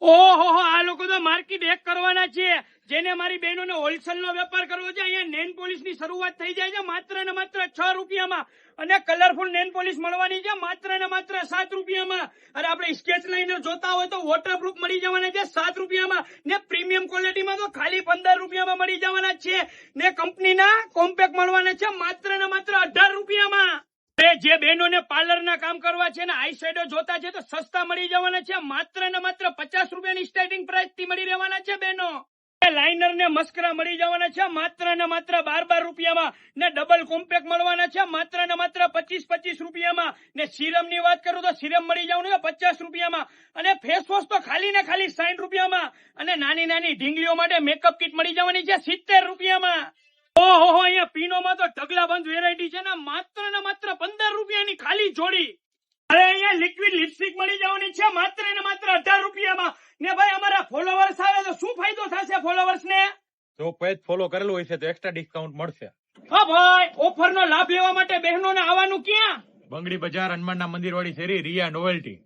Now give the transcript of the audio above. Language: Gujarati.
ઓહો, આ લોકો તો માર્કેટ હેક કરવાના છે. જેને મારી બહેનોને હોલસેલ નો વેપાર કરવો છે, અહીંયા નેન પોલિશ ની શરૂઆત થઈ જાય છે માત્ર ને માત્ર 6 રૂપિયામાં, અને કલરફુલ નેન પોલિશ મળવાની છે માત્ર ને માત્ર 7 રૂપિયામાં. અને આપણે સ્કેચ લાઇનર જોતા હોય તો વોટરપ્રૂફ મળી જવાના છે 7 રૂપિયામાં, ને પ્રીમિયમ ક્વોલિટીમાં તો ખાલી 15 રૂપિયામાં મળી જવાના છે, ને કંપનીના કોમ્પેક્ટ મળવાના છે માત્ર ને માત્ર 18 રૂપિયામાં. જે બહેનોને પાર્લરના કામ કરવા છે ને આઈ શેડો જોતા છે તો સસ્તા મળી જવાના છે માત્ર ને માત્ર 50 રૂપિયાની સ્ટાર્ટિંગ પ્રાઇસ થી મળી રહેવાના છે બહેનો. લાઇનર ને મસ્કરા મળી જવાના છે માત્ર ને માત્ર 12 રૂપિયામાં, ને ડબલ કોમ્પેક્ટ મળવાના છે માત્ર ને માત્ર 25 રૂપિયામાં. ને સિરમ ની વાત કરું તો સિરમ મળી જવાનું છે 50 રૂપિયામાં, અને ફેસ વોશ તો ખાલી ને ખાલી 60 રૂપિયામાં, અને નાની નાની ઢીંગલીઓ માટે મેકઅપ કિટ મળી જવાની છે 70 રૂપિયામાં. ઓહો, અહીંયા પીનોમાં તો ઢગલાબંધ વેરાયટી છે ને માત્ર 15 રૂપિયાની ખાલી જોડી. અરે અહીંયા લિક્વિડ લિપસ્ટિક મળી જવાની છે માત્ર ને માત્ર 18 રૂપિયામાં. ને ભાઈ અમારા ફોલોવર્સ આવે તો શું ફાયદો થશે ફોલોવર્સ ને? જો પેજ ફોલો કરેલું હોય છે તો એક્સ્ટ્રા ડિસ્કાઉન્ટ મળશે. હા ભાઈ, ઓફર નો લાભ લેવા માટે બહેનોને આવવાનું ક્યાં? બંગડી બજાર, હનુમાનના મંદિર વાળી શેરી, રિયા નોવેલ્ટી.